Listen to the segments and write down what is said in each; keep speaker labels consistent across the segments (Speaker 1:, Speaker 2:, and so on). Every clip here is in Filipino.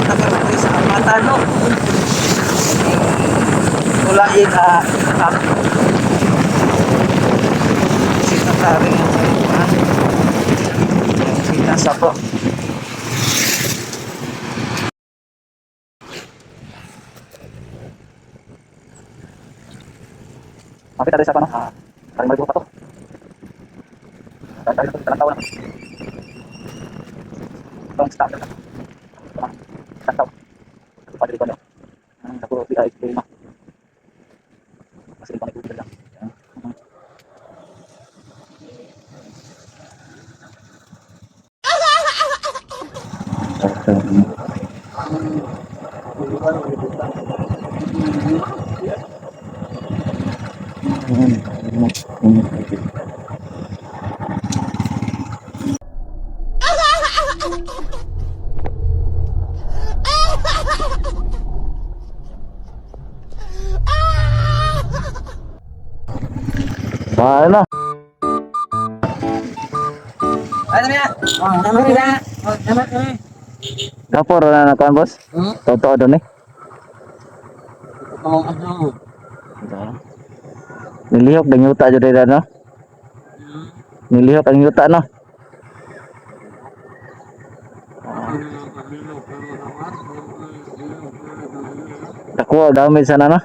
Speaker 1: nagkaroon sa mata no. Tulain sita tari sita sa po. Makita rin sa ano, paling malibuot pa to. Tayo ito, talang taon na. Itong start na. Talang taon. Padali ko na. Naku, PI ko na. Kasi ibang ito lang. Bahay na.
Speaker 2: Ano niya? Oh, naman nila. Oh, naman eh.
Speaker 1: Kapor na nakuan boss? Totoo doon eh.
Speaker 2: Oh, ano?
Speaker 1: Nilihok dan yuta jud dira no. Nilihok ang yuta no. Dako dami sana no.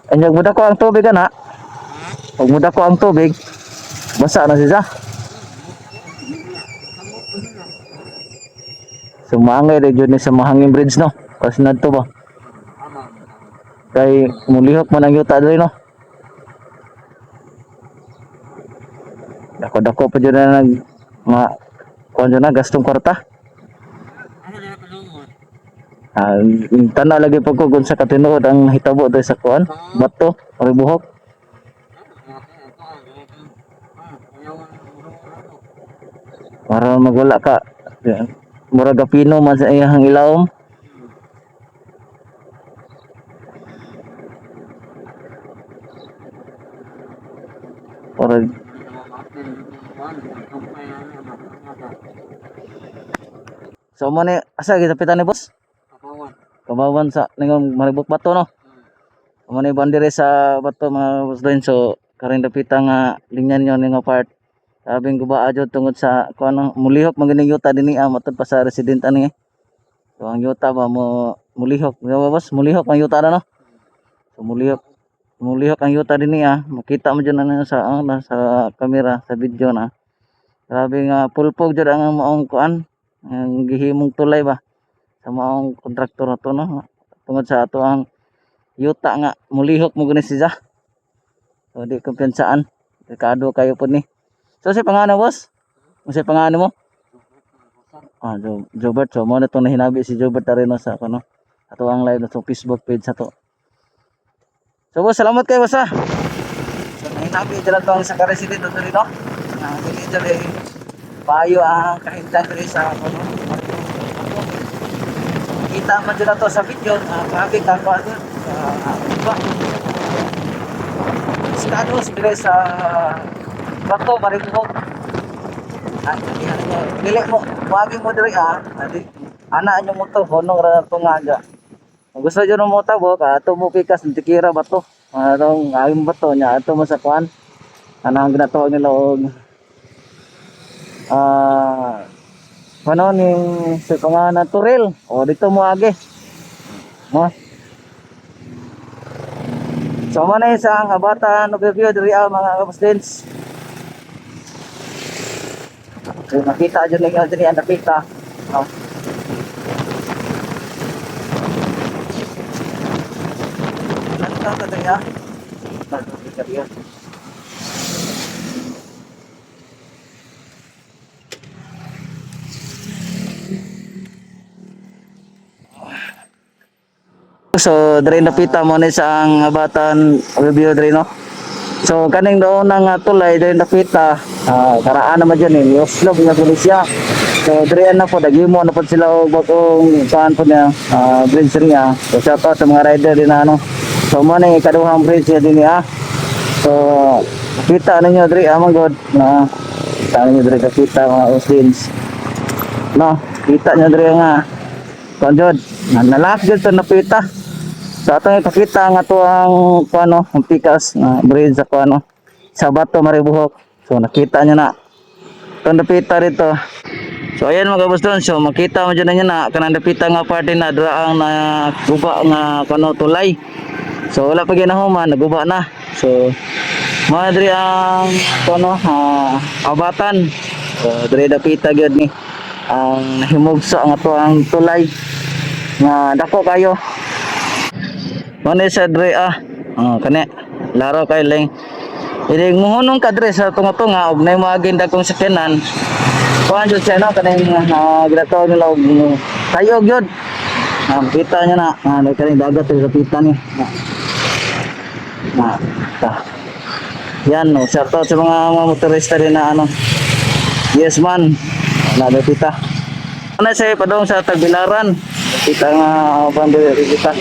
Speaker 1: Anyag muda ko ang tubig ana. Pag muda ko ang tubig, basa na siya. Sumangay rin yun sa mahanging bridge no. Kasi nadto ba? Kay mulihok man ang yuta doon no. Dako-dako pa dyan na kuhan dyan na gastong kwarta. Tana lagi po ko kung sa katinuod ang hitabo doon sa kuhan. Bato, buhok. Para magwala ka. Murag gapino man sa iyang ilawom. Para so mo ni asa kita pitan ni boss? Kabawan sa ningon maribot bato no. Mo ni bandire sa bato mga boss doon so karing dapita nga linyan yon nga part. Sabing ko ba adyo tungod sa kuno mulihok magining yuta dinhi matod pa sa resident ani. So ang yuta ba mo mulihok, di ba boss? Mulihok ang yuta na no. So mulihok ang yuta dinhi makita mo dyan ano sa sa camera sa video na. Grabe nga pulpog jud ang maong kuan. Ang gihimong tulay ba sa maong kontraktor na to no. Tungod sa ato ang yuta nga mulihok mo gani siya. So di kumpiyansaan. Delikado kayo po ni. So si pangano boss? Si pangano mo? Jobert. So mo na itong nahinabi si Jobert Areno sa ano. Ato ang live na itong Facebook page sa to. So boss, salamat kayo boss ha. So nahinabi dyan itong sa ka-resident ito dito. Hindi dyan payo ang kahintang dito sa ano. Kita mo dyan ito sa video. Grabe ka ko ano. Iba. Status dito sa bato, maribok. Dili mo, wagi mo diri ana nyo mo to, honong ra to nga aga. Kung gusto nyo mo tabok, ato mo pikas ng tikira bato. Atong ayong bato niya, ato mo sa kuan. Ano ang ginatawa nila og ano ning sa pangalan Turil. O dito mo agi. Mo. So man ay sa habatan overview diri mga kapasdens. So makita dyan lang yung diri ang nakita. Nakita ka dyan ya? Nakita ka dyan. So diri napita mo ni sa ang habatan review diri no. So kaning doon nang tulay diri napita karaan naman dyan Yoslog nga pulisya. So diri na po dagimo na po sila og bagong saan po niya bridge niya. So shout out sa mga rider din na ano. So mo ni kaduhang bridge din niya. So kita ninyo diri amang god na Tama nyo diri kakita mga Australians. No, kita nyo diri nga. Kanjod, nalakid sa napita. Sa atong ipakita nga to ang kuano, ang pikas na bridge sa kuano sa Bato Maribuhok. So nakita nyo na. Itong napita rito. So ayan mga kabuston, so makita mo dyan na kanang napita nga parte na draang na guba nga kuano tulay. So wala pa ginahuman, naguba na. So mga diri ang kuano abatan. So diri napita gyud ni ang himugsa nga to ang tulay nga dako kayo. Muna sa dre kani laro kay lang ining muhunong ka dre sa tunga-tunga og nay moagin dagkong sakyanan kuan jud siya no kaning ginato nila og tayog yun kita niya na kaning dagat sa pita ni yan no shout out sa mga motorista rin na ano yes man pita ano siya padong sa Tagbilaran kita nga bandera kita